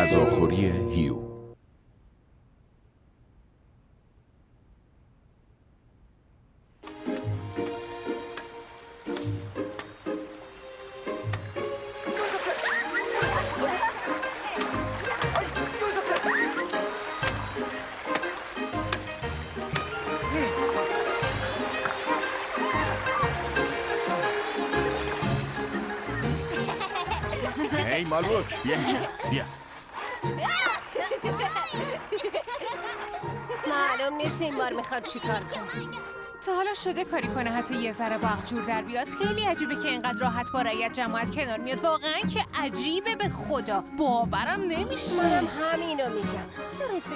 غذاخوری هیو. ای مالوک بیا اینجا بیا. معلوم نیست این بار میخواد چی کار کنه. تا حالا شده کاری کنه حتی یه ذره باغ جور در بیاد؟ خیلی عجیبه که اینقدر راحت با رعیت جماعت کنار میاد. واقعا که عجیبه، به خدا باورم نمیشه. منم همینو میگم.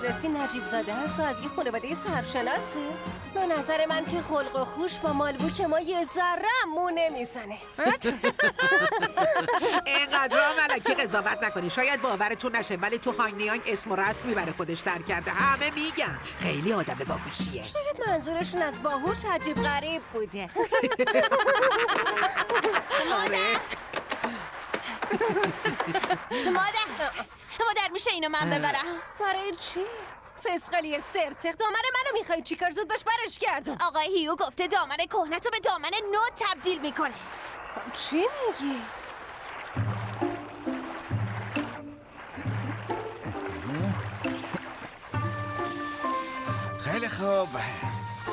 رسی نجیب زاده هست و از یه خانواده سرشناسه. به نظر من که خلق و خوش با مالبوک ما یه ذره مو نمیزنه. اینقدر ملکی قضاوت نکنی. شاید باورتون نشه ولی تو هانگنیانگ اسم و رسمی برای خودش در کرده. همه میگن خیلی آدم باهوشیه. شاید منظورشون از باهوش عجیب غریب بوده. مادر میشه اینو من ببرم؟ برای چی؟ فسقلی سرتق دامن منو میخوای چیکار؟ زود باش برش گردون. آقای هیو گفته دامن کهنه به دامن نو تبدیل میکنه. چی میگی؟ خیلی خوب،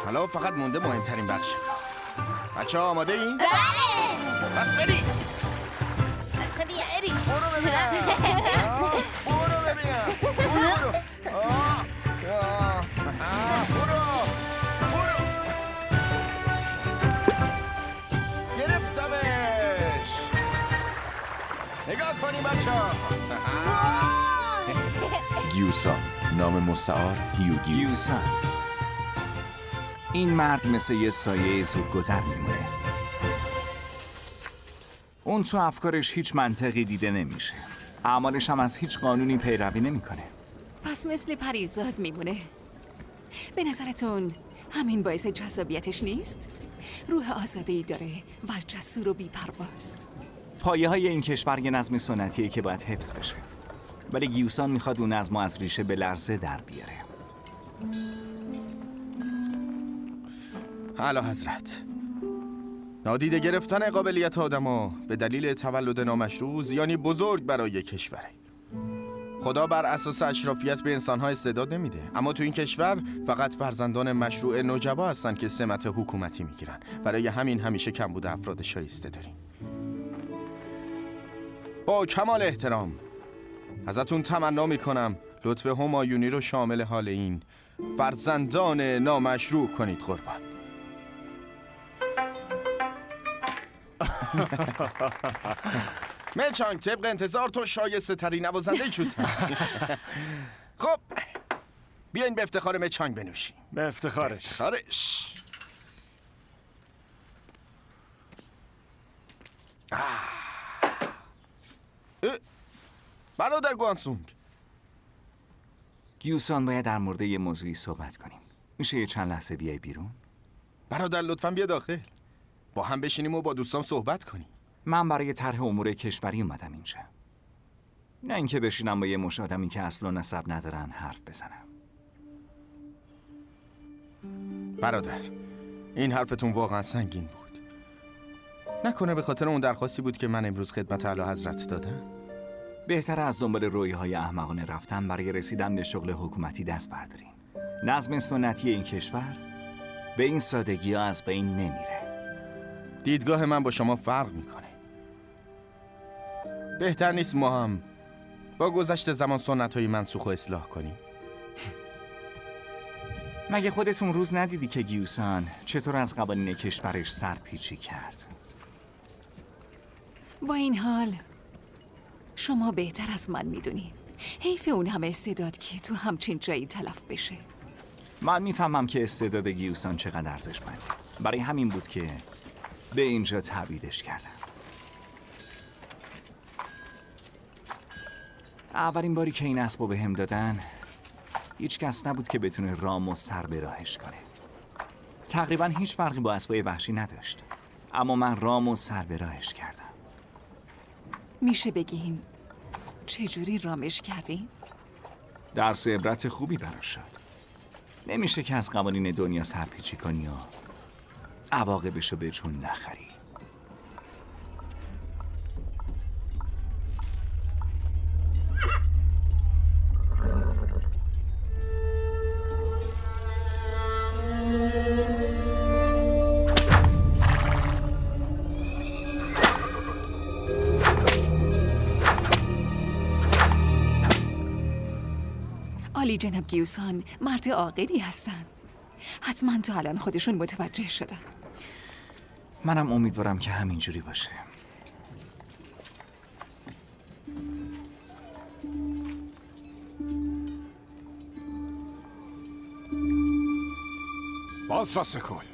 حالا فقط مونده مهمترین بخش. بچه ها آماده این؟ بله. بس بریم. بریم. برو ببینم. برو ببینم. برو. برو. گرفتمش. نگاه کنیم بچه ها. گیوسان، نام مستعار هیوگی. گیوسان، این مرد مثل یه سایه زودگذر میمونه. اون تو افکارش هیچ منطقی دیده نمیشه. اعمالش هم از هیچ قانونی پیروی نمیکنه. پس مثل پریزاد میمونه. به نظرتون همین باعث جذابیتش نیست؟ روح آزاده‌ای داره و جسور و بی‌پرواست. پایه های این کشور یه نظم سنتیه که باید حفظ بشه. ولی گیوسان میخواد اون نظم از ریشه به لرزه در بیاره. اعلی حضرت، نادیده گرفتن قابلیت آدما به دلیل تولد نامشروع زیانی بزرگ برای کشوره. خدا بر اساس اشرافیت به انسانها استعداد نمیده، اما تو این کشور فقط فرزندان مشروع نوجبا هستن که سمت حکومتی میگیرن. برای همین همیشه کمبود افراد شایسته داریم. با کمال احترام ازتون تمنا میکنم لطف همایونی رو شامل حال این فرزندان نامشروع کنید قربان. مچانگ، طبق انتظار تو شایسته ترین نوازنده چوسن. خب بیاین به افتخار مچانگ بنوشیم. به افتخارش. برادر گوانسونگ، گیوسان باید در مورد یه موضوعی صحبت کنیم. میشه یه چند لحظه بیای بیرون؟ برادر لطفاً بیا داخل. با هم بشینیم و با دوستان صحبت کنیم. من برای طرح امور کشوری اومدم اینجا. نه اینکه بشینم با یه مش آدمی که اصل و نسب ندارن حرف بزنم. برادر، این حرفتون واقعا سنگین بود. نکنه به خاطر اون درخواستی بود که من امروز خدمت اعلی حضرت دادم؟ بهتره از دنبال رویاهای احمقانه رفتن برای رسیدن به شغل حکومتی دست برداریم. نظم سنتی این کشور به این سادگی ها از بین نمیره. دیدگاه من با شما فرق میکنه. بهتر نیست ما هم با گذشت زمان سنت‌های منسوخ و اصلاح کنیم؟ مگه خودتون روز ندیدی که گیوسان چطور از قوانین کشورش سرپیچی کرد؟ با این حال شما بهتر از من میدونین. حیف اون همه استعداد که تو همچین جایی تلف بشه. من میفهمم که استعداد گیوسان چقدر ارزشمنده. برای همین بود که به اینجا تبعیدش کردم. اولین باری که این اسبو بهم دادن هیچ کس نبود که بتونه رام و سر به راهش کنه. تقریبا هیچ فرقی با اسبای وحشی نداشت، اما من رام و سر به راهش کردم. میشه بگین چجوری رامش کردین؟ درس عبرت خوبی براش شد. نمیشه که از قوانین دنیا سرپیچی کنی و عواقبشو به جون نخری. عالی جناب گیوسان مرد عاقلی هستن. حتما تا الان خودشون متوجه شدن. منم امیدوارم که همینجوری باشه. بازرس کل،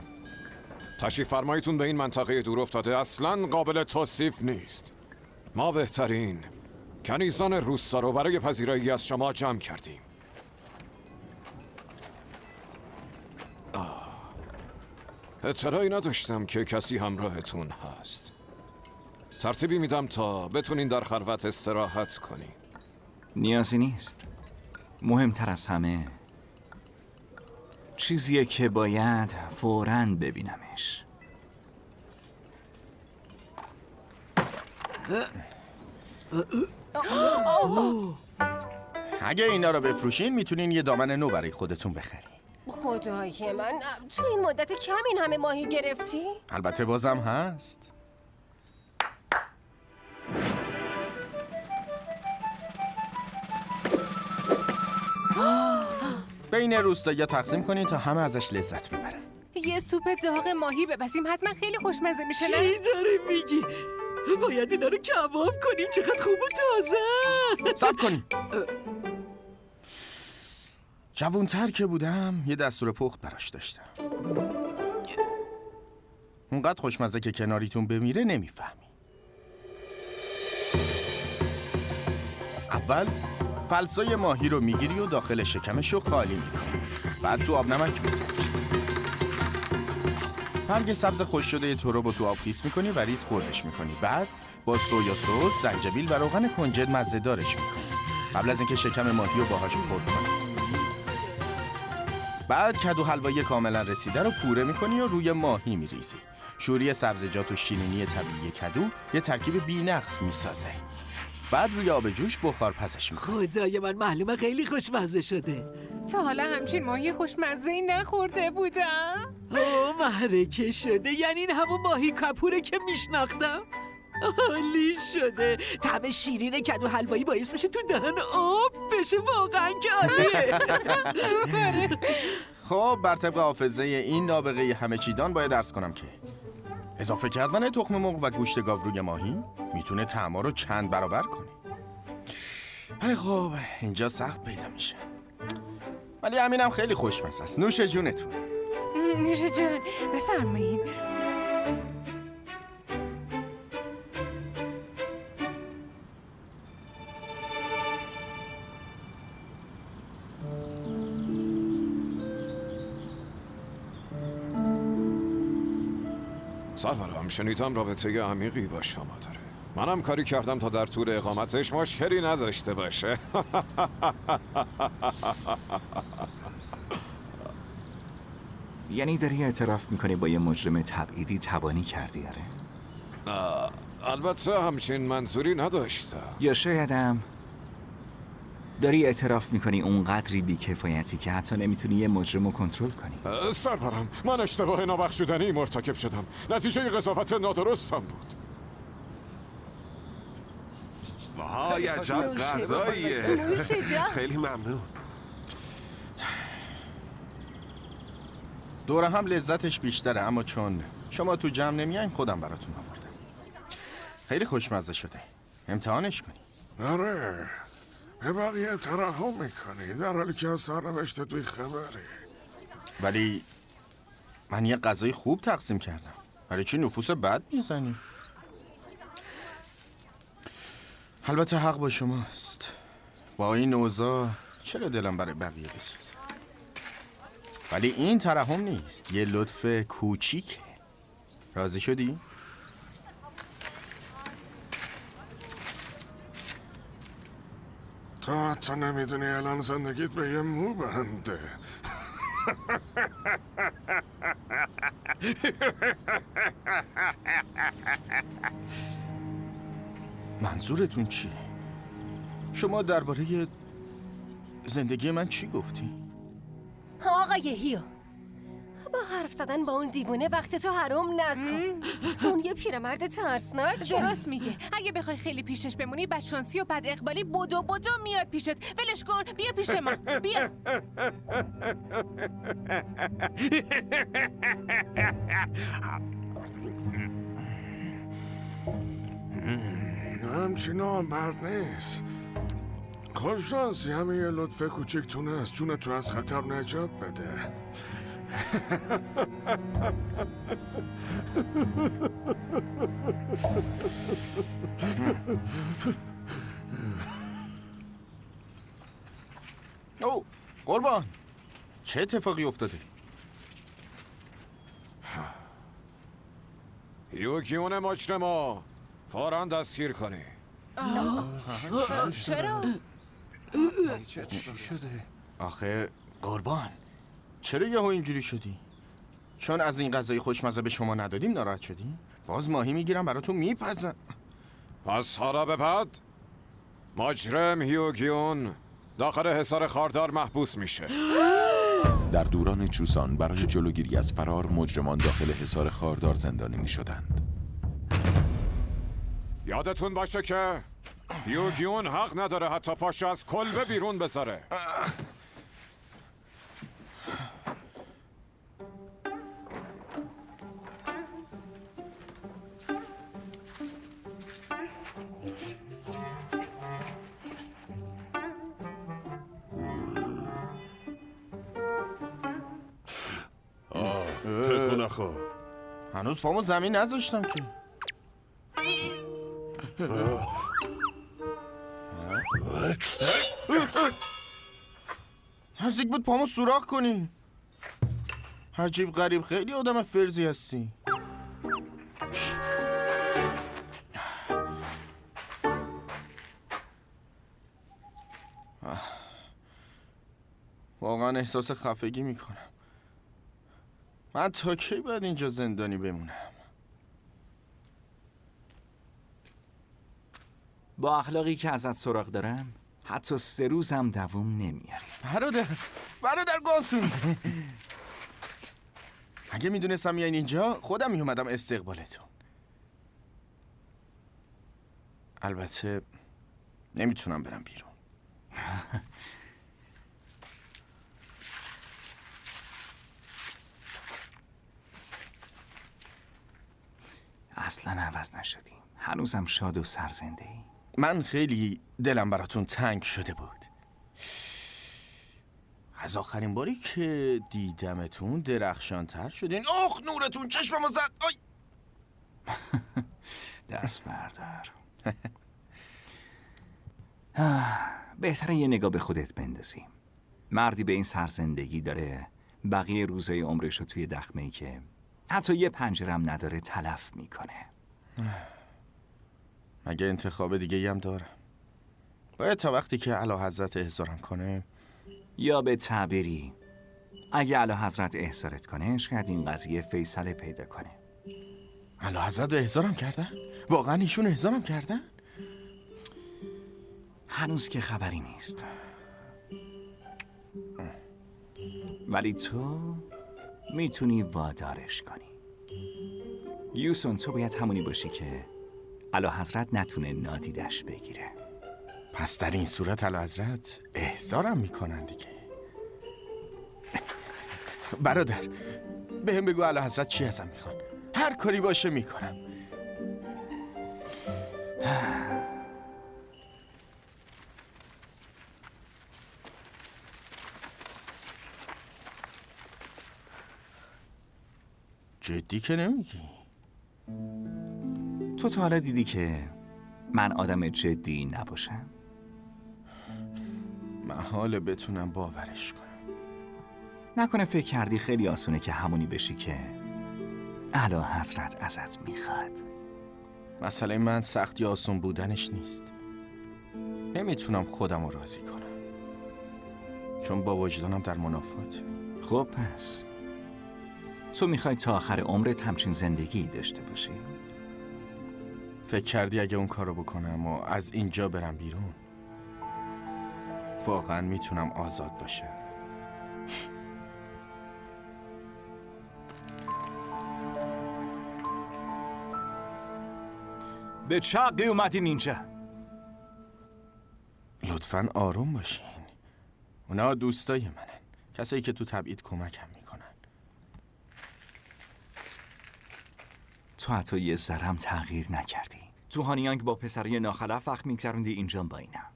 تشریف فرماییتون به این منطقه دور افتاده اصلاً قابل توصیف نیست. ما بهترین کنیزان روستا رو برای پذیرایی از شما جمع کردیم. اطلاعی نداشتم که کسی همراهتون هست. ترتیبی میدم تا بتونین در خلوت استراحت کنین. نیازی نیست. مهمتر از همه چیزیه که باید فوراً ببینمش. اگه اینا رو بفروشین میتونین یه دامن نو برای خودتون بخرین. خدای من، تو این مدت کم این همه ماهی گرفتی؟ البته بازم هست. بین روستایا تقسیم کنین تا همه ازش لذت ببرن. یه سوپ داغ ماهی بپزیم، حتما خیلی خوشمزه میشه نه؟ چی داری میگی؟ باید اینا رو کباب کنیم، چقدر خوب و تازه. صبر کنین. جوان‌تر که بودم یه دستور پخت براش داشتم. اونقدر خوشمزه که کناریتون بمیره نمیفهمی. اول فلسای ماهی رو میگیری و داخل شکمش رو خالی میکنی. بعد تو آب نمک میزنی. برگ سبز خشک شده تورو تو آب خیس میکنی و ریز خوردش میکنی. بعد با سویا سس، زنجبیل و روغن کنجد مزه دارش میکنی. قبل از اینکه شکم ماهی رو باهاش پر کنی. بعد کدو حلوایی کاملا رسیده رو پوره میکنی و روی ماهی میریزی. شوری سبزیجات و شیرینی طبیعی کدو یه ترکیب بی‌نقص میسازه. بعد روی آب جوش بخار پزش میکنی. خدای من معلومه خیلی خوشمزه شده. تا حالا همچین ماهی خوشمزه‌ای نخورده بودم. اوه محرکه شده، یعنی این همون ماهی کپوره که میشناختم. عالی شده. طعم شیرین کدو حلوایی باعث میشه تو دهن آب بشه. واقعا که عالیه. خب بر طبق حافظه این نابغه همه چیدان باید درس کنم که اضافه کردن تخم مرغ و گوشت گاو روی ماهی میتونه طعما رو چند برابر کنه. ولی خب اینجا سخت پیدا میشه. ولی همینم خیلی خوشمزه است. نوش جونتون. نوش جون. بفرمایین. سرورم، شنیدم رابطه عمیقی با شما داره. منم کاری کردم تا در طول اقامتش مشکلی نداشته باشه. یعنی داری اعتراف میکنی با یه مجرم تبعیدی تبانی کردی آره؟ البته همچین منظوری نداشتم. یا شایدم داری اعتراف میکنی اونقدری بی‌کفایتی که حتی نمیتونی یه مجرم رو کنترل کنی. سرورم، من اشتباه نابخشودنی مرتکب شدم. نتیجه قضاوت نادرستم بود. وای عجب غذاییه. خیلی ممنون. دوره هم لذتش بیشتره، اما چون شما تو جمع نمیاین خودم براتون آوردم. خیلی خوشمزه شده. امتحانش کنی. آره، به بقیه ترحم میکنی در حالی که از سرنوشت توی خبری. ولی من یه غذای خوب تقسیم کردم. برای چی نفوس بد میزنی؟ البته حق با شماست. با این اوضاع چرا دلم برای بقیه بسوزه؟ ولی این ترحم نیست، یه لطف کوچیکه. راضی شدی؟ تو حتی نمیدونی الان زندگیت به یه مو بنده. منظورتون چیه؟ شما درباره زندگی من چی گفتی؟ آقای هیو، با حرف زدن با اون دیوونه وقت تو حرام نکن. اون یه پیرمرد ترسناک. درست میگه. اگه بخوای خیلی پیشش بمونی بدشانسی و بد اقبالی بدو میاد پیشت. ولش کن، بیا پیش ما. بیا. همچین نامرد نیست. خوششانسی همه یه لطف کوچکتونه از جون تو از خطر نجات بده. او قربان، چه اتفاقی افتاده؟ یوگیون مجرما فوراً دستگیر کنی. چرا؟ چی شده؟ آخه قربان، چرا یهو اینجوری شدی؟ چون از این غذای خوشمزه به شما ندادیم ناراحت شدی؟ باز ماهی میگیرم براتون میپزن. پس حالا به بعد مجرم هیوگیون داخل حصار خاردار محبوس میشه. در دوران چوسان برای جلوگیری از فرار مجرمان داخل حصار خاردار زندانی می شدند. یادتون باشه که هیوگیون حق نداره حتی پاشو از کلبه بیرون بذاره. تکون نخور. هنوز پامو زمین نذاشتم که. نزدیک بود پامو سوراخ کنی. عجیب غریب، خیلی آدم فرزی هستی. واقعا احساس خفگی میکنم. من تا کی باید اینجا زندانی بمونم؟ با اخلاقی که ازت سراغ دارم حتی 3 روز هم دووم نمیاری. برادر گانسون، اگه میدونستم میایین اینجا خودم میومدم استقبالتون. البته نمیتونم برم بیرون. اصلا عوض نشدی. هنوزم شاد و سرزنده ای. من خیلی دلم براتون تنگ شده بود. از آخرین باری که دیدمتون درخشانتر شدین. آخ نورتون چشممو زد. آی دست بردار. بهتره یه نگاه به خودت بندازی. مردی به این سرزندگی داره بقیه روزای عمرش رو توی دخمه‌ای که حتی یه پنجرم نداره تلف میکنه. مگه انتخاب دیگه هم دارم؟ باید تا وقتی که اعلیحضرت احضارم کنه، یا به تعبیری اگه اعلیحضرت احضارت کنه شاید این قضیه فیصله پیدا کنه. اعلیحضرت احضارم کردن؟ واقعا ایشون احضارم کردن؟ هنوز که خبری نیست، ولی تو میتونی وادارش کنی. یوسون تو باید همونی باشی که اعلیحضرت نتونه نادیدش بگیره. پس در این صورت اعلیحضرت احضارم میکنن دیگه. برادر بهم بگو اعلیحضرت چی ازم میخوان. هر کاری باشه میکنم. جدی که نمیگی؟ تو تا حالا دیدی که من آدم جدی نباشم؟ محاله بتونم باورش کنم. نکنه فکر کردی خیلی آسونه که همونی بشی که اعلیحضرت ازت میخواد. مسئله من سخت یا آسون بودنش نیست. نمیتونم خودم رو راضی کنم، چون با وجدانم در منافات. خب پس تو میخوای تا آخر عمرت همچین زندگی داشته باشی؟ فکر کردی اگه اون کارو بکنم و از اینجا برم بیرون واقعا میتونم آزاد باشم؟ به چه حقی اومدین اینجا؟ لطفاً آروم باشین. اونا دوستای منن، کسایی که تو تبعید کمکم میکنن. تو حتی یه ذرم تغییر نکردی. تو هانیانگ با پسرای ناخلف وقت میگذروندی، اینجا با اینم.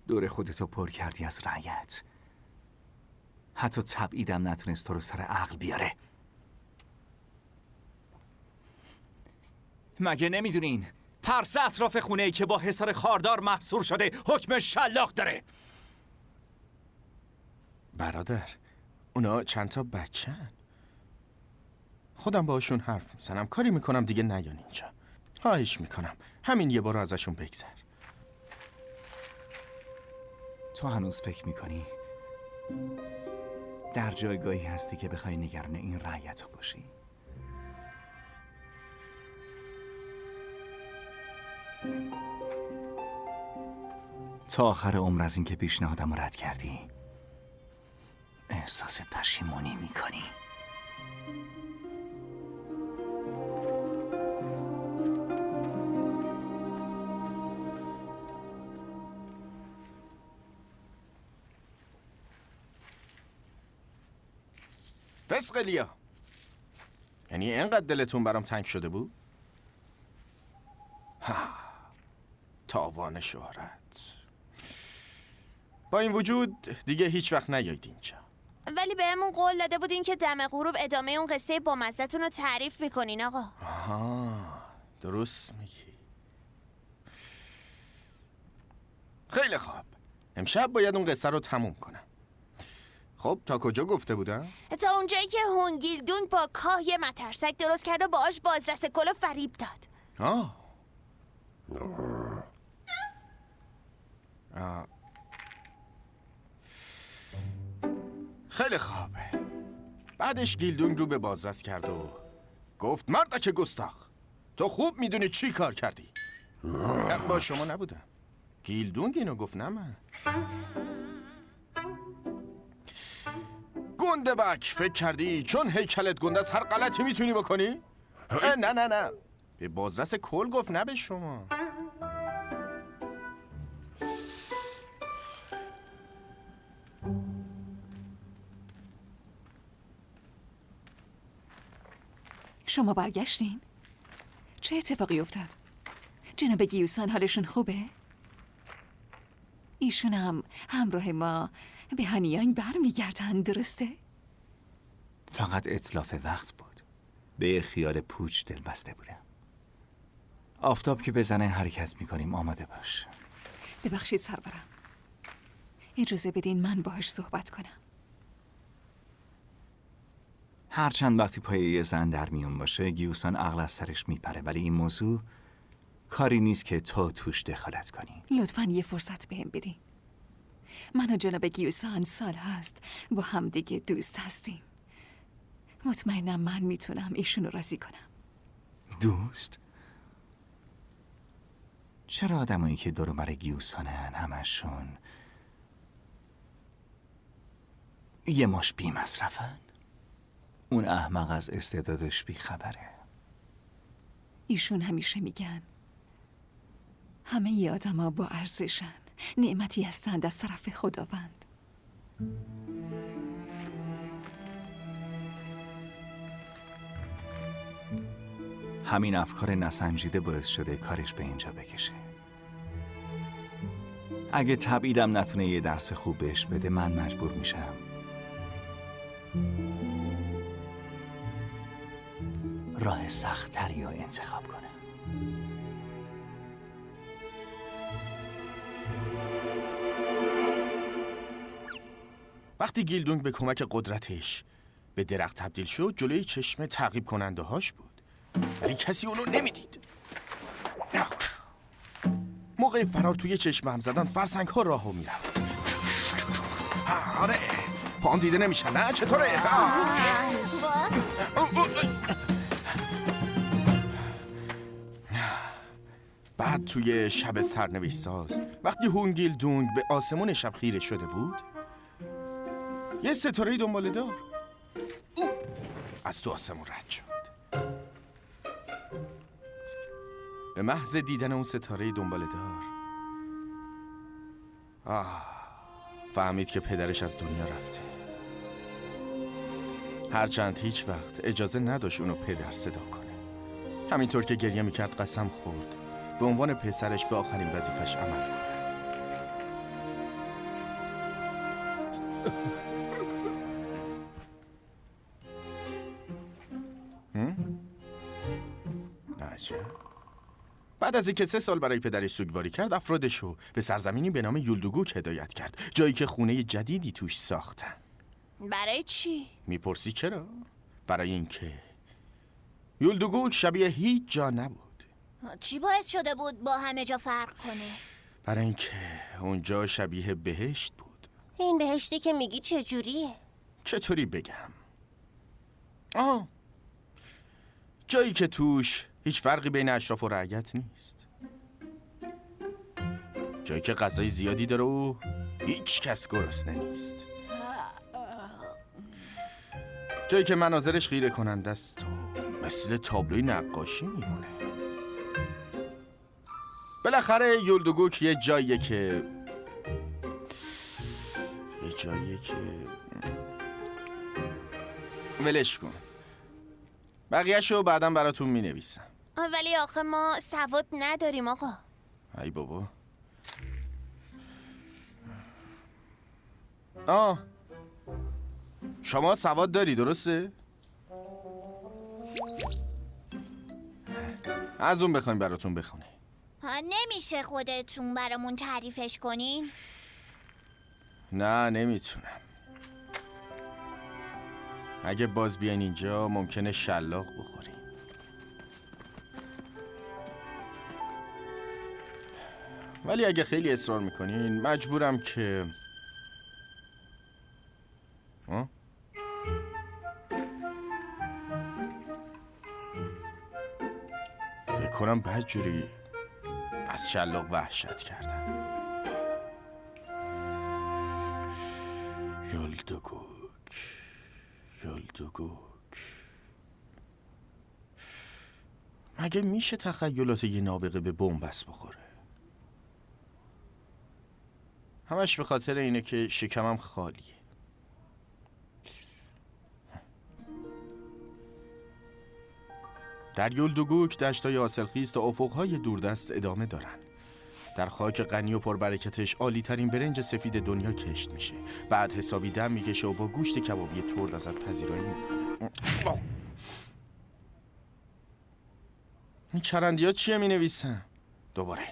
دور خودتو پر کردی از رعیت. حتی تبعیدم نتونست تو رو سر عقل بیاره. مگه نمیدونین پرسه اطراف خونه‌ای که با حصار خاردار محصور شده حکم شلاق داره؟ برادر، اونا چند تا بچه‌ن. خودم باشون حرف میزنم، کاری میکنم دیگه نیان اینجا. خواهش میکنم همین یه بار ازشون بگذر. تو هنوز فکر میکنی در جایگاهی هستی که بخوای نگران این رعیت ها باشی؟ تا آخر عمر از اینکه پیشنهادم رو رد کردی احساس پشیمونی میکنی؟ فسقلیا، یعنی اینقدر دلتون برام تنگ شده بود؟ تاوان شهرت. با این وجود دیگه هیچ وقت نیایید اینجا. ولی بهمون قول داده بودین که دم غروب ادامه اون قصه بامزه‌تون رو تعریف میکنین آقا. آها، درست میگی. خیلی خوب، امشب باید اون قصه رو تموم کنم. خب تا کجا گفته بودم؟ تا اونجایی که هونگیلدون با کاه یه مترسک درست کرد و باهاش بازرس کل فریب داد. خیلی خوبه. بعدش گیلدونگ رو به بازرس کرد و گفت مردک گستاخ، تو خوب میدونی چی کار کردی. با شما نبودم، گیلدونگ اینو گفت، نه من. گنده بک، فکر کردی چون هیکلت گنده است هر غلطی میتونی بکنی؟ نه نه نه، به بازرس کل گفت، نه به شما. شما برگشتین؟ چه اتفاقی افتاد؟ جناب گیوسان حالشون خوبه؟ ایشون هم همراه ما به هانیانگ برمیگردن، درسته؟ فقط اتلاف وقت بود. به خیال پوچ دل بسته بودم. آفتاب که بزنه حرکت میکنیم، آماده باش. ببخشید سرورم، اجازه بدین من باهاش صحبت کنم. هرچند وقتی پای یه زن در میون باشه گیوسان عقل از سرش میپره، ولی این موضوع کاری نیست که تو توش دخالت کنی. لطفاً یه فرصت بهم بدین. من و جناب گیوسان سال هست با هم دیگه دوست هستیم. مطمئنم من میتونم ایشون رو راضی کنم. دوست؟ چرا آدمایی که دور و بر گیوسانن همشون یه مش بی مصرفن؟ اون احمق از استعدادش بی خبره. ایشون همیشه میگن همه ی آدما با ارزشن، نعمتی هستند از طرف خداوند. همین افکار نسنجیده باعث شده کارش به اینجا بکشه. اگه تبعیدم نتونه یه درس خوب بهش بده، من مجبور میشم راه سخت‌تری رو انتخاب کنم. وقتی گیلدونگ به کمک قدرتش به درخت تبدیل شد، جلوی چشم تعقیب کننده هاش بود، ولی کسی اونو نمیدید. موقع فرار توی چشم هم زدن فرسنگ ها راهو میرفت. آره پام دیده نمیشن نه چطوره؟ بعد توی شب سرنوشت ساز وقتی هونگیل دونگ به آسمون شب خیره شده بود، یه ستاره دنباله دار از تو آسمون رد شد. به محض دیدن اون ستاره دنباله دار فهمید که پدرش از دنیا رفته، هرچند هیچ وقت اجازه نداشت اونو پدر صدا کنه. همینطور که گریه میکرد قسم خورد به عنوان پسرش به آخرین وظیفش عمل کنه. بعد از اینکه 3 سال برای پدرش سوگواری کرد، افرادشو به سرزمینی به نام یولدوگوک هدایت کرد، جایی که خونه جدیدی توش ساختن. برای چی؟ میپرسی چرا؟ برای اینکه یولدوگوک شبیه هیچ جا نبود. چی باعث شده بود با همه جا فرق کنه؟ برای اینکه اونجا شبیه بهشت بود. این بهشتی که میگی چجوریه؟ چطوری بگم؟ جایی که توش هیچ فرقی بین اشراف و رعیت نیست، جایی که غذای زیادی داره و هیچ کس گرسنه نیست، جایی که مناظرش خیره کننده است و مثل تابلوی نقاشی میمونه. بالاخره یولدوگوک یه جاییه که ولش کن، بقیه‌شو بعدم براتون مینویسم. ولی آخه ما سواد نداریم آقا. ای بابا. شما سواد داری درسته؟ از اون بخوایم براتون بخونه. نمیشه خودتون برامون تعریفش کنین؟ نه نمیتونم. اگه باز بیاین اینجا ممکنه شلاق بخوریم. ولی اگه خیلی اصرار میکنین مجبورم که فکر کنم بدجوری از شلاق وحشت کردم. یولدوگوک مگه میشه تخیلات یه نابغه به بنبست بخوره؟ همش به خاطر اینه که شکمم خالیه. در یولدوگوک دشتای حاصلخیز تا افقهای دوردست ادامه دارن. در خاک غنی و پربرکتش عالی ترین برنج سفید دنیا کشت میشه. بعد حسابی دم میکشه و با گوشت کبابی ترد ازت پذیرایی میکنه. این چرندیات چیه مینویسن؟ دوباره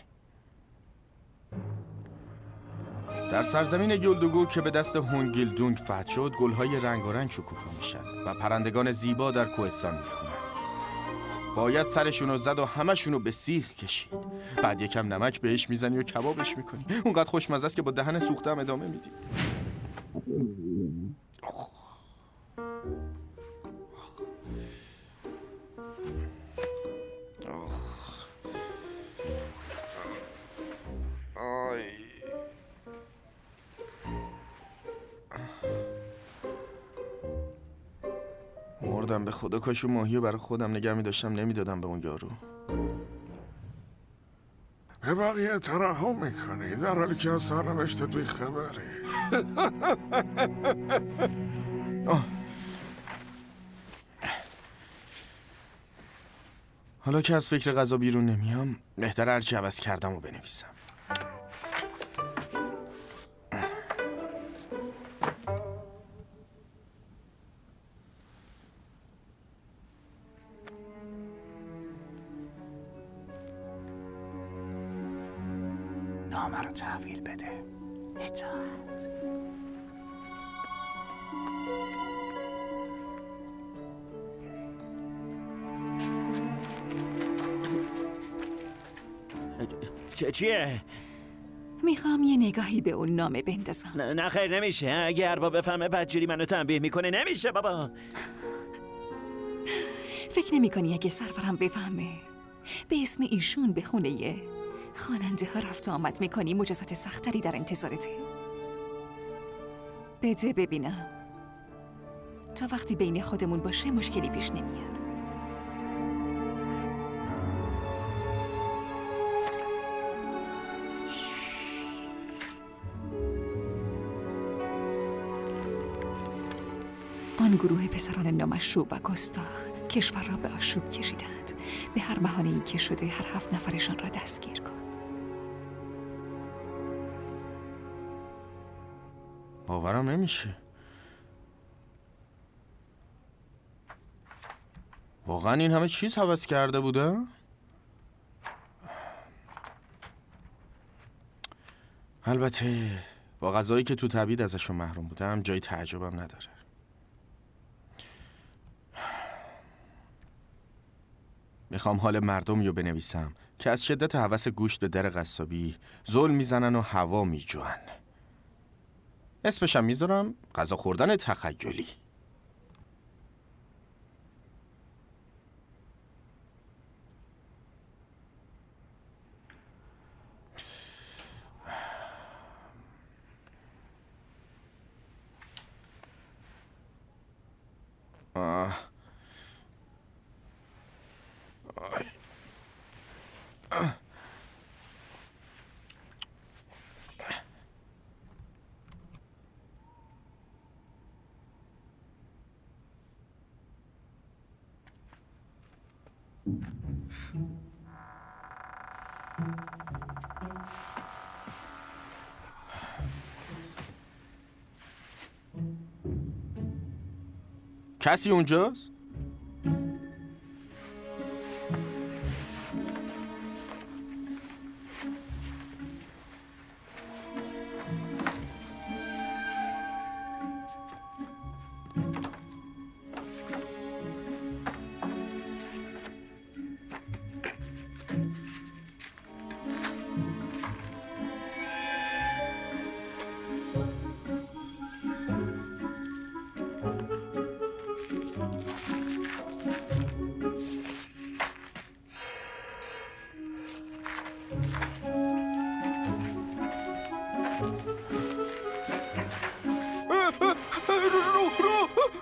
در سرزمین یولدوگوک که به دست هونگیل دونگ فتح شد، گلهای رنگارنگ شکوفا میشن و پرندگان زیبا در کوهستان میخونن. باید سرشونو زد و همشونو به سیخ کشید. بعد یکم نمک بهش میزنی و کبابش میکنی. اونقدر خوشمزه است که با دهن سوخته هم ادامه میدی. مردم به خدا، کاشو ماهیو برای خودم نگه می‌داشتم نمیدادم به اون یارو. به بقیه ترحم میکنی در حالی که از سرنوشتت بی‌خبری. حالا که از فکر غذا بیرون نمیام، بهتر هرچی عوض کردم و بنویسم. نامه رو تحویل بده. اطاعت. چیه؟ میخوام یه نگاهی به اون نامه بندازم. نه خیر نمیشه. اگه ارباب بفهمه بدجوری منو تنبیه میکنه نمیشه بابا. فکر نمی کنی اگه سرورم بفهمه به اسم ایشون به خونه یه خواننده ها رفت و آمد میکنی مجازات سختری در انتظارته؟ بده ببینم. تا وقتی بین خودمون باشه مشکلی پیش نمیاد. آن گروه پسران نامشروع و گستاخ کشور را به آشوب کشیدند. به هر بهانه‌ای که شده هر 7 نفرشان را دستگیر کن. باورم نمیشه. واقعا این همه چیز هوس کرده بوده؟ البته با غذایی که تو تبعید ازشون محروم بودم جای تعجبم نداره. میخوام حال مردمی رو بنویسم که از شدت هوس گوشت به در قصابی زل میزنن و هوا میجوان. اسمشم میذارم غذا خوردن تخیلی. کسی اونجاست؟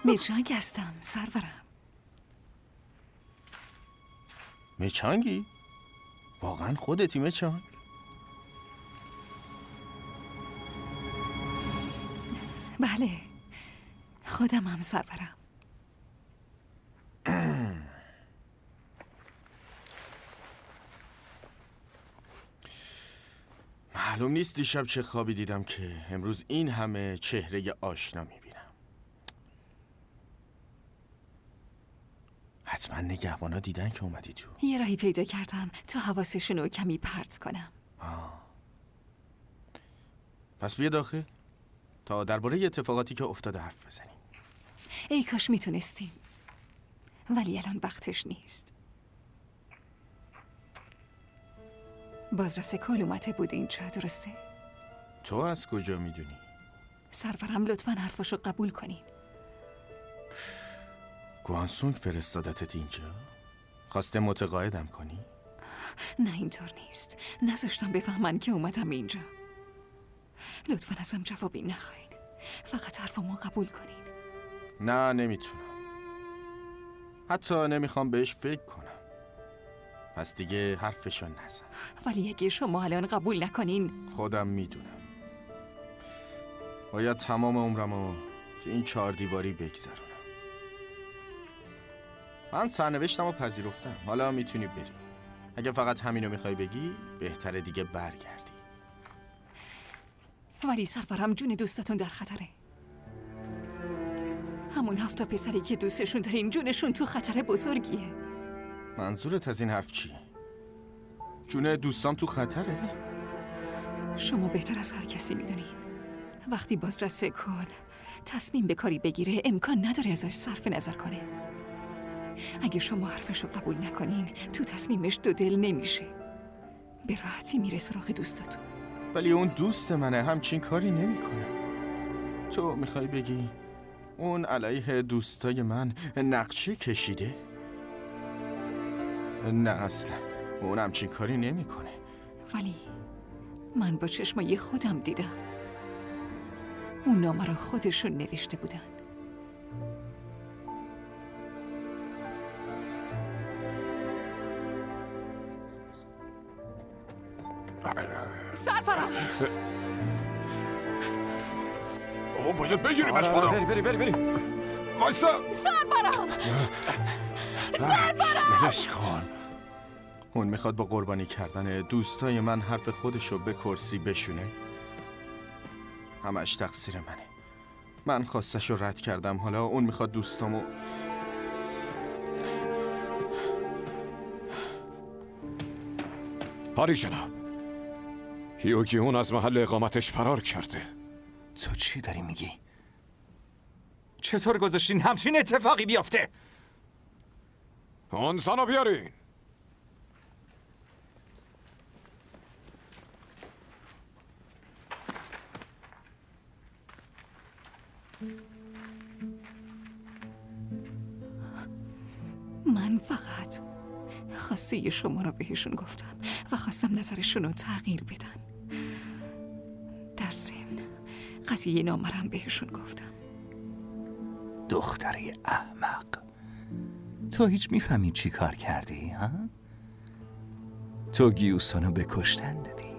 میچانگ هستم سرورم. میچانگی؟ واقعا خودتی میچانگ؟ بله خودم هم سرورم. معلوم نیست دیشب چه خوابی دیدم که امروز این همه چهره آشنا میبینم. حتما نگهبانا دیدن که اومدی تو. یه راهی پیدا کردم تا حواسشون رو کمی پرت کنم. پس بیا داخل تا درباره اتفاقاتی که افتاده حرف بزنیم. ای کاش میتونستیم ولی الان وقتش نیست. بازرس کل اومده بود اینجا، درسته؟ تو از کجا میدونی؟ سرورم لطفاً حرفاشو قبول کنین. گوانسونگ فرستادتت اینجا؟ خواسته متقاعدم کنی؟ نه اینطور نیست. نذاشتم بفهمن که اومدم اینجا. لطفاً ازم جوابی نخواین. فقط حرفمو قبول کنین. نه نمیتونم. حتی نمیخوام بهش فکر کنم. پس دیگه حرفشو نزن. ولی اگه شما الان قبول نکنین خودم میدونم. باید تمام عمرمو تو این 4 دیواری بگذرونم. من سرنوشتمو پذیرفتم. حالا میتونی بری. اگه فقط همینو میخوای بگی بهتره دیگه برگردی. ولی سرورم جون دوستاتون در خطره. همون 7 پسری که دوستشون دارین جونشون تو خطر بزرگیه. منظورت از این حرف چیه؟ جون دوستام تو خطره؟ شما بهتر از هر کسی میدونین وقتی بازرس کل تصمیم به کاری بگیره امکان نداره ازش صرف نظر کنه. اگه شما حرفشو قبول نکنین تو تصمیمش دو دل نمیشه. به راحتی میره سراغ دوستاتون. ولی اون دوست منه، همچین کاری نمیکنه. تو میخوای بگی اون علیه دوستای من نقشه کشیده؟ نه اصلا، اون همچین کاری نمیکنه. ولی من با چشمای خودم دیدم. اون نامه رو خودشون نوشته بودن. سرپرم باید بگیریمش خدا. بری وایسا. سرپرم سرپرم ولش کن. اون میخواد با قربانی کردن دوستای من حرف خودشو به کرسی بشونه. همش تقصیر منه. من خواستشو رد کردم، حالا اون میخواد دوستامو. هاری جناب، هیوگیون از محل اقامتش فرار کرده. تو چی داری میگی؟ چطور گذاشتین همچین اتفاقی بیفته؟ اون زنو بیارین. من فقط خواسته شما رو بهشون گفتم و خواستم نظرشون رو تغییر بدن. در ضمن قضیه نامرم بهشون گفتم. دختره احمق، تو هیچ میفهمی چی کار کردی ها؟ تو گیوسانو به کشتن دادی.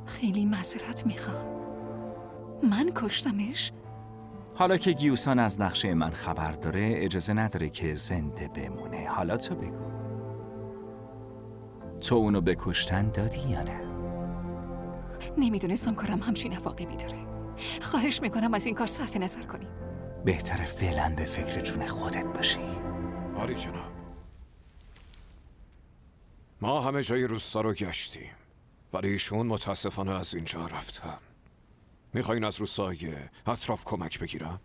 خیلی معذرت میخوام. من کشتمش؟ حالا که گیوسان از نقشه من خبر داره اجازه نداره که زنده بمونه. حالا تو بگو، تو اونو به کشتن دادی یا نه؟ نمیدونستم کارم همچین عواقبی داره. خواهش میکنم از این کار صرف نظر کنی. بهتره فعلا به فکر جون خودت باشی. هاری جناب، ما همه جای روستا رو گشتیم ولی ایشون متاسفانه از اینجا رفتن. میخواین از روستای اطراف کمک بگیرم؟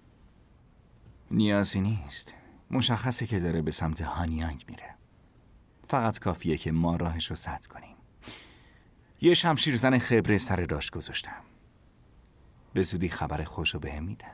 نیازی نیست. مشخصه که داره به سمت هانیانگ میره. فقط کافیه که ما راهش رو سد کنیم. یه شمشیرزن خبره سر راش گذاشتم. به زودی خبر خوش رو بهم میدن.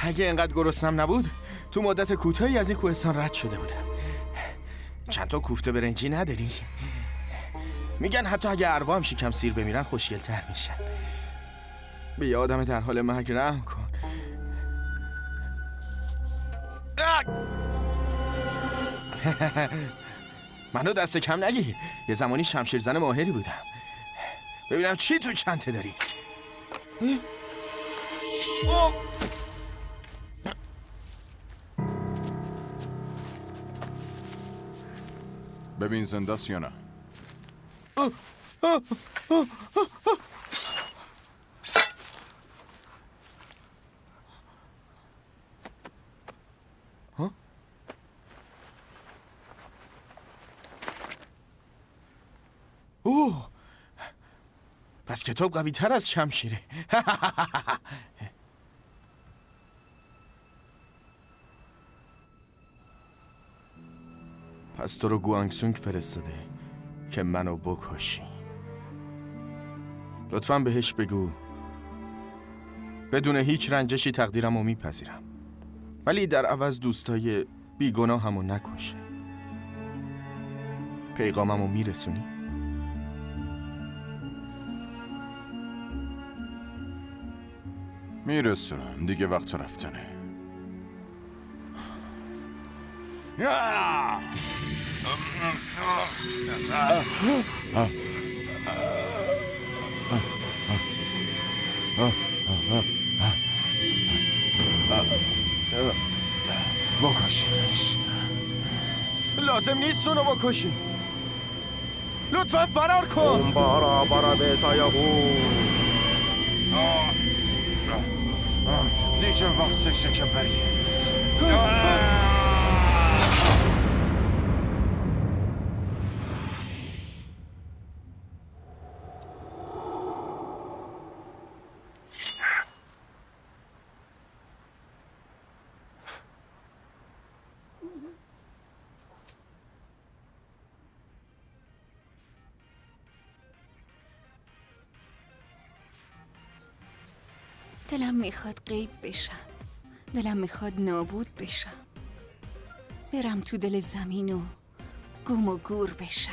اگه اینقدر گرسنم نبود تو مدت کوتاهی از این کوهستان رد شده بودم. چند تا کوفته برنجی نداری؟ میگن حتی اگه اروا هم شکم سیر بمیرن خوشگل‌تر میشن. به یه آدم در حال مرگ رحم کن. منو دست کم نگیر. یه زمانی شمشیرزن ماهری بودم. ببینم چی تو چنته داری. ببین زنده است یا نه. پس کتاب قوی تر از شمشیره. پس تو رو گوانگسونگ فرستاده که منو بکشی. لطفاً بهش بگو بدون هیچ رنجشی تقدیرمو میپذیرم، ولی در عوض دوستای بیگناهمو نکشه. پیغاممو میرسونی؟ میرسونم، دیگه وقت رفتنه. بکشینش. لازم نیست اونو بکشی. لطفا فرار کن. دیگه وقتشه که بری. دلم میخواد غیب بشم، دلم میخواد نابود بشم، برم تو دل زمین و گم و گور بشم.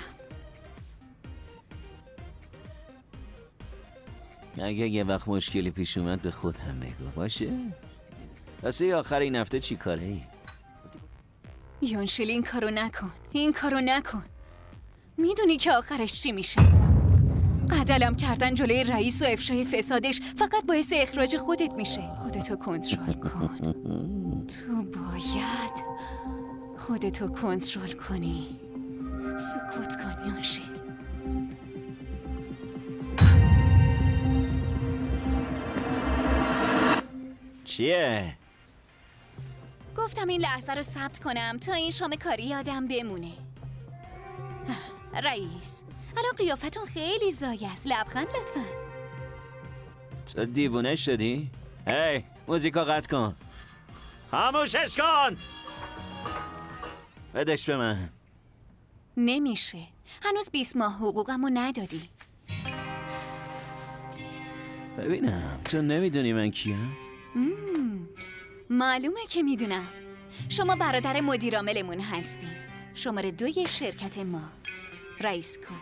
اگه یه وقت مشکلی پیش اومد به خود هم بگو باشه؟ واسه آخر این هفته چی کاره ای؟ یونشیل این کارو نکن، این کارو نکن. میدونی که آخرش چی میشه؟ قتلم کردن جلوی رئیس و افشای فسادش فقط باعث اخراج خودت میشه. خودتو کنترل کن. تو باید خودتو کنترل کنی. سکوت کن یونشیل. چیه؟ گفتم این لحظه رو ثبت کنم تا این شام کاری یادم بمونه. رئیس، الان قیافتون خیلی زایه است. لبخند لطفا. تو دیوونه شدی؟ هی موزیکا قطع کن. خاموشش کن. بدش به من. نمیشه. هنوز 20 ماه حقوقمو ندادی. ببینم تو نمیدونی من کیم؟ معلومه که میدونم. شما برادر مدیرعاملمون هستین. شماره 2 شرکت ما. رئیس کن.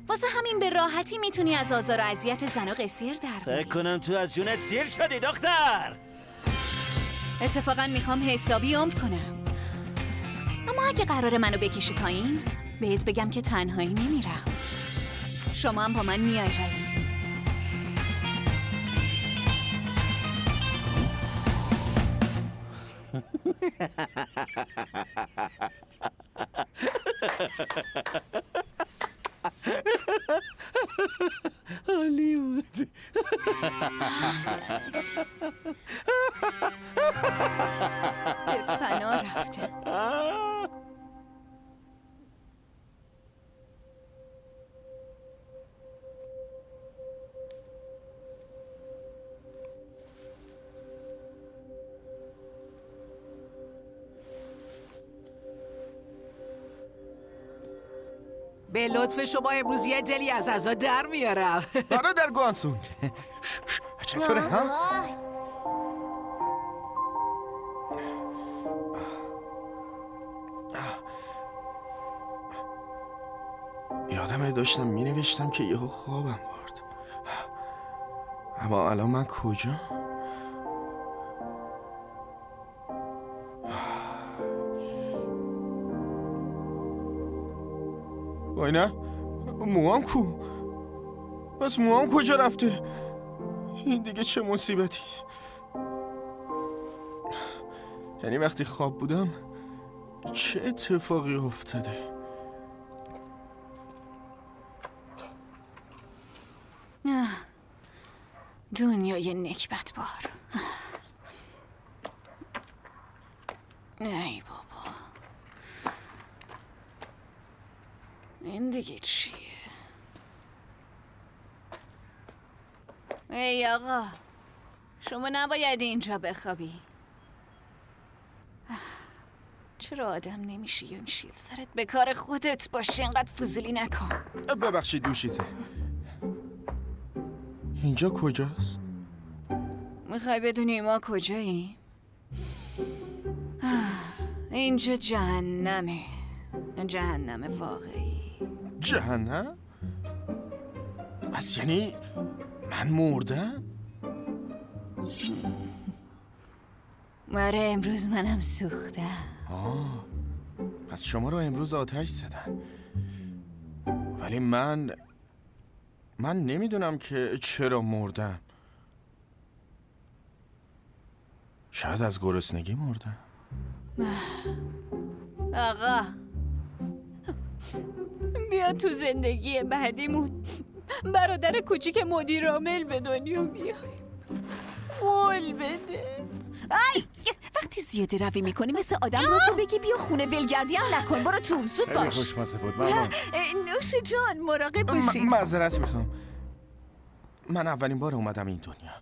واسه همین به راحتی میتونی از آزار و اذیت زنا قصر در بیاری. فکر کنم تو از جونت سیر شدی دختر. اتفاقا میخوام حسابی عمر کنم. اما اگه قراره منو بکشی پایین، بهت بگم که تنهایی نمیرم. شما هم با من میای رئیس. هالیوود. به فنا رفته. به لطف شما امروز یه دلی از عزا در میارم. برادر گوانسونگ چطوره ها؟ یادمه داشتم می نوشتم که یهو خوابم برد. اما الان من کجا؟ وای نه، موام کو؟ بس موام کجا رفته؟ این دیگه چه مصیبتی؟ یعنی وقتی خواب بودم چه اتفاقی افتاده؟ دنیای نکبت بار. ای بابا، این دیگه چیه؟ ای آقا، شما نباید اینجا بخوابی. چرا آدم نمیشه یون شیل؟ سرت به کار خودت باشه، اینقدر فضولی نکن. ببخشید دوشیزه. اینجا کجاست؟ میخوای بدونی ما کجایی؟ اینجا جهنمه. جهنم واقعی. جهنم؟ پس یعنی من مردم؟ آره امروز منم سوختم. پس شما رو امروز آتش زدن. ولی من نمیدونم که چرا مردم. شاید از گرسنگی مردم. آقا بیا تو زندگی بعدیمون برادر کوچیک مدیر عامل به دنیا بیای. قول بده. وقتی زیاده روی میکنی مثل آدم رو تو بگی بیا خونه ولگردی هم نکن. برو تو زود باش. خوشمزه بود مامان. نوش جان مراقب باشی. معذرت میخوام. من اولین بار اومدم این دنیا.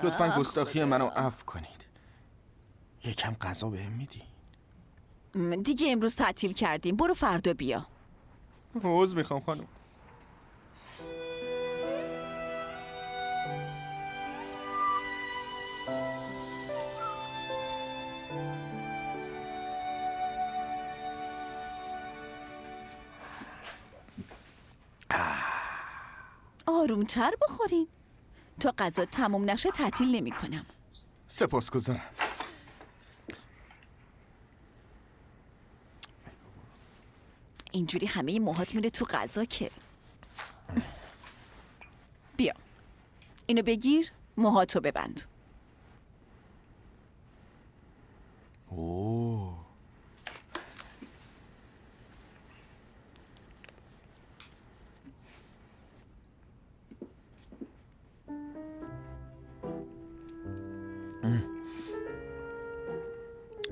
لطفاً گستاخی منو عفو کنید. یکم غذا بهم میدی؟ دیگه امروز تعطیل کردیم. برو فردا بیا. عذر میخوام خانم. آرومتر بخورین. تا غذا تموم نشه تعطیل نمی کنم. سپاسگزارم. اینجوری همه موهات میره تو غذا که. بیا اینو بگیر، موهاتو ببند. اوه.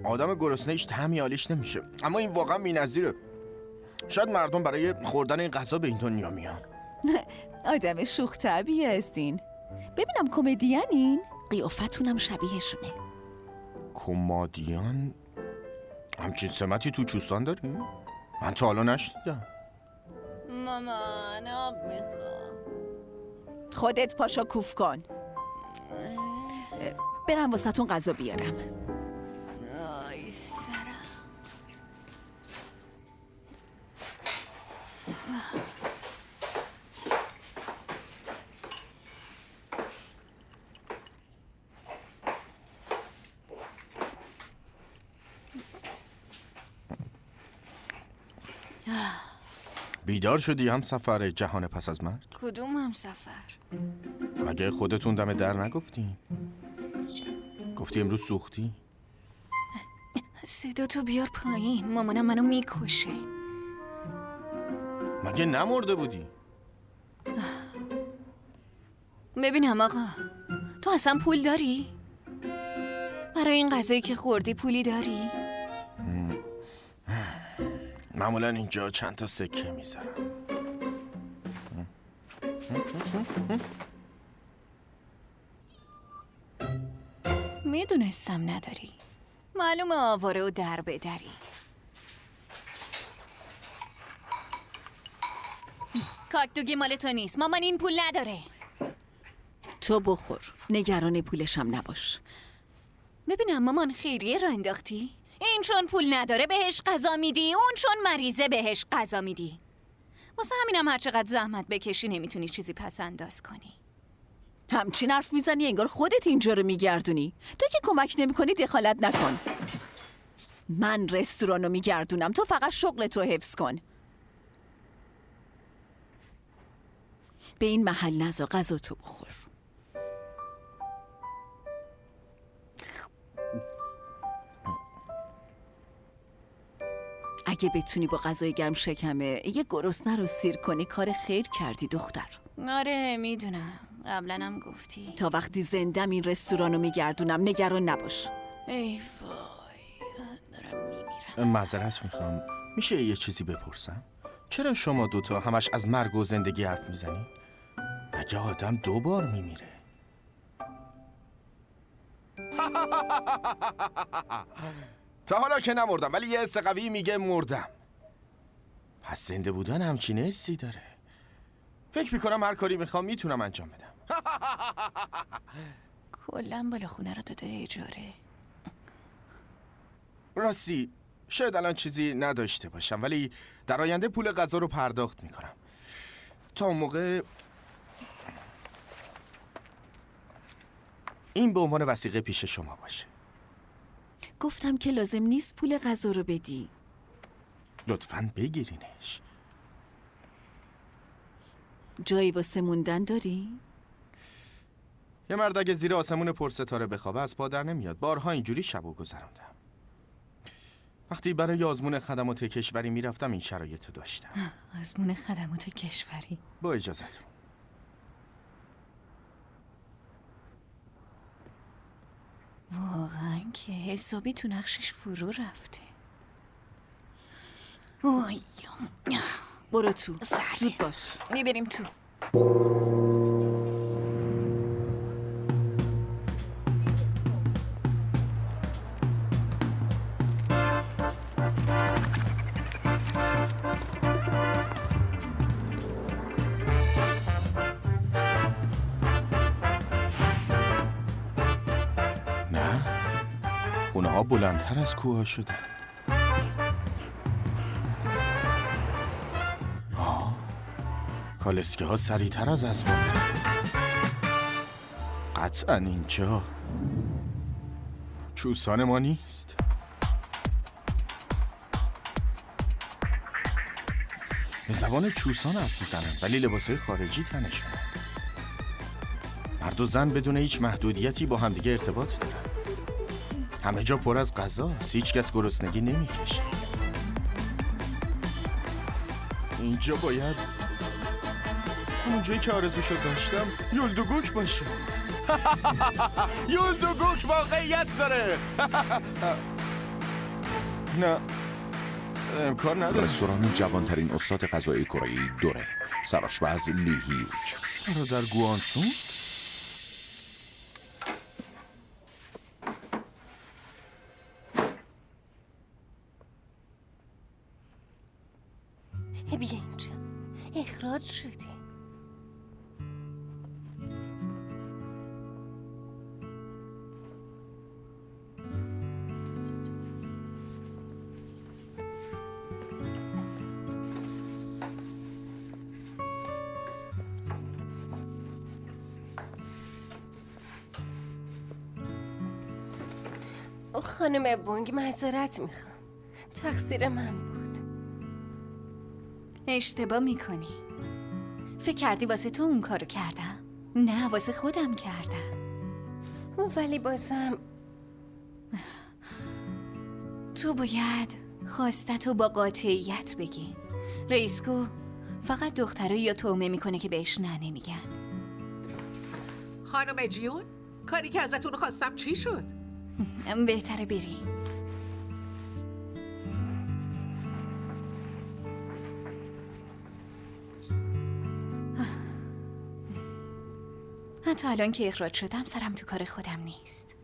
آدم گرسنه هیچ طعمی حالیش نمیشه، اما این واقعا بی‌نظیره. شاید مردم برای خوردن این غذا به این دنیا میان. آدم شوخ طبعی هستین. ببینم کمدیانین؟ قیافتونم شبیهشونه. کمدیان؟ همچین سمتی تو چوستان داریم؟ من تا حالا نشنیدم. مامان آب میخوام. خودت پاشا کوف کن. برم واسهتون غذا بیارم. آی سرم. بیدار شدی هم سفر جهان پس از مرگ؟ کدوم هم سفر؟ مگه خودتون دم در نگفتین؟ گفتی امروز سوختی؟ صدا تو بیار پایین، مامانم منو میکشه. مگه نمرده بودی؟ ببینم آقا، تو اصلا پول داری؟ برای این غذایی که خوردی پولی داری؟ معمولا اینجا چند تا سکه میذارم. میدونستم نداری. معلومه آواره و در بدری. کاکدوگی مال تو نیست، مامان این پول نداره. تو بخور، نگران پولشم نباش. ببینم مامان خیریه را انداختی؟ این چون پول نداره بهش غذا میدی، اون چون مریضه بهش غذا میدی. واسه همینم هر چقدر زحمت بکشی نمیتونی چیزی پس انداز کنی. همچین حرف میزنی انگار خودت اینجا رو میگردونی. تو که کمک نمیکنی دخالت نکن. من رستوران رو میگردونم، تو فقط شغل تو حفظ کن. به این محل نزا، غذا تو بخور. اگه بتونی با غذای گرم شکمه یه گرسنه رو سیر کنی کار خیر کردی دختر. آره میدونم، قبلنم گفتی. تا وقتی زندم این رستوران رو میگردونم نگران نباش. ای وای، دارم میمیرم. معذرت میخوام، میشه یه چیزی بپرسم؟ چرا شما دوتا همش از مرگ و زندگی حرف میزنی؟ مگه آدم 2 بار میمیره؟ تا حالا که نمردم، ولی یه حس قوی میگه مردم. پس زنده بودن همچین حسی داره. فکر میکنم هر کاری میخوام میتونم انجام بدم. کلا بالا خونه رو داده اجاره. راستی شاید الان چیزی نداشته باشم، ولی در آینده پول غذا رو پرداخت میکنم. تا اون موقع این به عنوان وثیقه پیش شما باشه. گفتم که لازم نیست پول غذا رو بدی. لطفاً بگیرینش. جایی واسه موندن داری؟ یه مرد اگه زیر آسمون پرستاره بخوابه از پا در نمیاد. بارها اینجوری شبو گذروندم. وقتی برای آزمون خدمات کشوری میرفتم این شرایطو داشتم. آزمون خدمات کشوری؟ با اجازتون. واقعا که حسابی تو نقشش فرو رفته. وای برو تو. زود باش. میبریم تو. نه، خونه ها بلندتر از کوه ها شدن. کالسکه ها سریعتر از اسبان. قطعا اینجا چوسان ما نیست. به زبان چوسان حرف میزنن ولی لباسای خارجی تنشونه. مرد و زن بدون هیچ محدودیتی با همدیگه ارتباط دارن. همه جا پر از غذاست، هیچ کس گرسنگی نمیکشه. اینجا باید اونجایی که آرزوشو داشتم یولدوگوک باشه. یولدوگوک واقعیت داره. نه امکان نداره. رستوران جوانترین استاد غذای کره‌ای دوره، سرآشپز لی هیوک. برادر گوانسون؟ بیا اینجا. اخراج شدی. خانم بونگ معذرت میخوام. تقصیر من بود. اشتباه میکنی. فکر کردی واسه تو اون کارو کردم؟ نه، واسه خودم کردم. ولی بازم تو باید خواستتو با قاطعیت بگی. رئیسکو فقط دخترایی یا تومه میکنه که بهش نه نمیگن. خانم جیون، کاری که ازتون خواستم چی شد؟ بهتره بری. حتی الان که اخراج شدم سرم تو کار خودم نیست.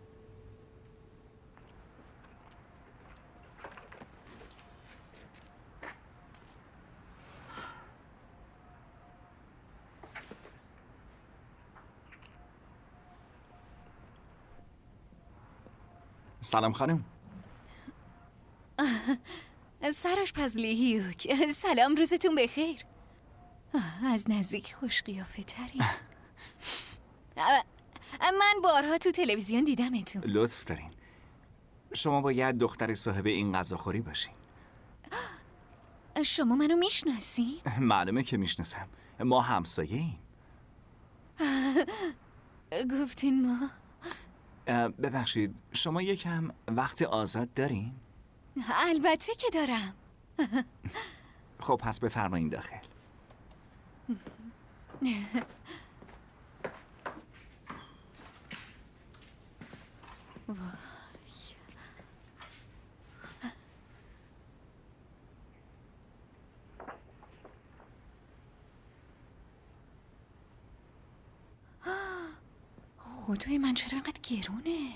سلام خانم. سرآشپز لی هیوک، سلام، روزتون بخیر. از نزدیک خوش قیافه تری. من بارها تو تلویزیون دیدمتون. لطف دارین. شما باید دختر صاحب این غذاخوری باشین. شما منو میشناسین؟ معلومه که میشناسم. ما همسایه ایم. گفتین ما؟ ببخشید شما یکم وقت آزاد دارین؟ البته که دارم. خب پس بفرمایین داخل. خدای من چرا اینقدر گرونه؟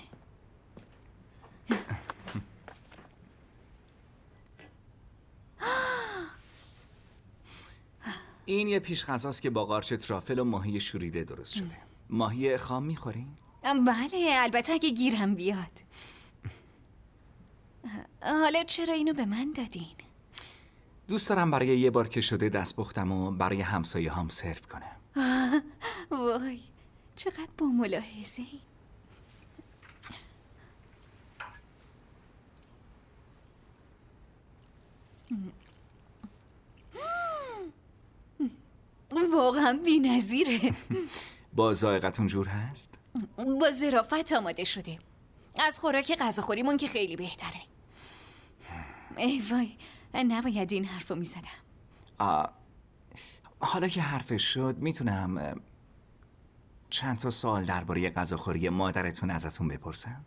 این یه پیش غذاست که با قارچ ترافل و ماهی شوریده درست شده. ماهی خام میخوری؟ بله، البته اگه گیرم بیاد. حالا چرا اینو به من دادین؟ دوست دارم برای یه بار که شده دست پختم و برای همسایه هم سرو کنم. وای، چقدر با ملاحظه. واقعا بی‌نظیره. با ذائقتون جور هست؟ با ظرافت آماده شده. از خوراک غذاخوریمون که خیلی بهتره. ای وای، نباید این حرفو میزدم. حالا که حرفش شد میتونم چند تا سوال درباره غذاخوری مادرتون ازتون بپرسم؟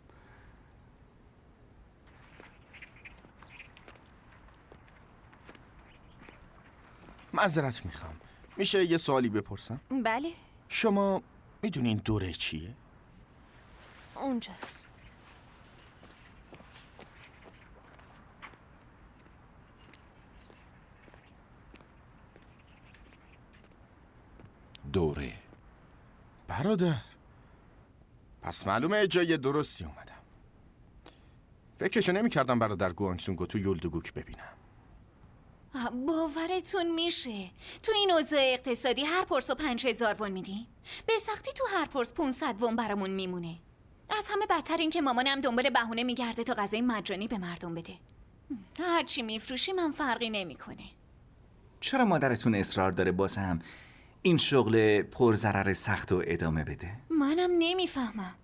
معذرت میخوام، میشه یه سوالی بپرسم؟ بله، شما میدونین دوره چیه؟ اونجاست. دوره. برادر، پس معلومه جای درستی اومدم. فکرشو نمی‌کردم برادر گوانگسونگو تو یولدوگوک ببینم. باورتون میشه تو این اوضاع اقتصادی هر پرسو 5000 وون میدی؟ به سختی تو هر پرس 500 وون برامون میمونه. از همه بدتر این که مامانم دنبال بهونه میگرده تا غذای مجانی به مردم بده. هرچی میفروشی من فرقی نمیکنه. چرا مادرتون اصرار داره بازم این شغل پرضرر سخت و ادامه بده؟ منم نمیفهمم.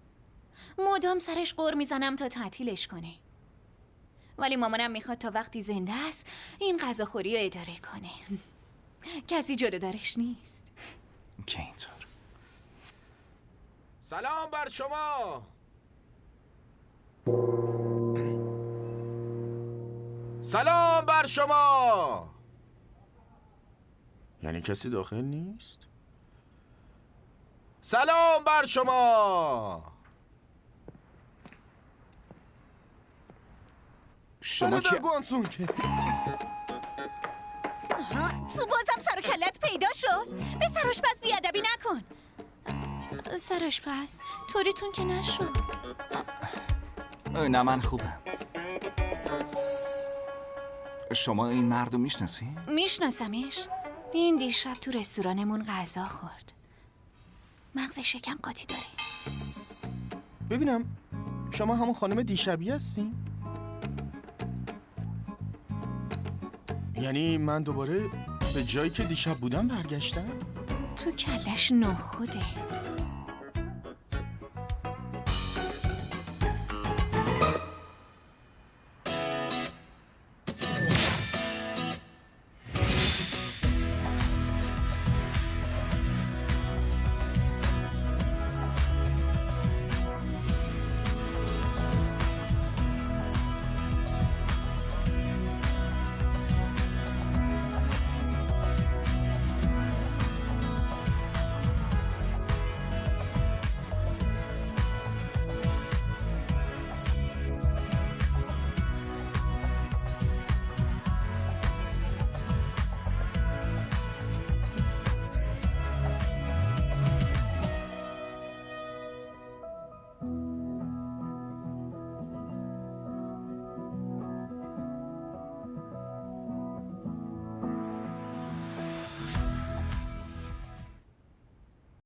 مدام سرش قر میزنم تا تعطیلش کنه. ولی مامانم میخواد تا وقتی زنده است این غذاخوری رو اداره کنه. کسی جلودارش نیست. که اینطور. سلام بر شما. سلام بر شما. یعنی کسی داخل نیست؟ سلام بر شما. شما که گوانگسونگ. تو بازم سر و کلت پیدا شد؟ به سرآشپز بیادبی نکن. سرآشپز طوریتون که نشد. نه من خوبم. شما این مرد رو میشناسی؟ میشناسمش. این دیشب تو رستورانمون غذا خورد. مغز شکم قاطی داره. ببینم شما همون خانم دیشبی هستین؟ یعنی من دوباره به جایی که دیشب بودم برگشتم؟ تو کلش نخوده.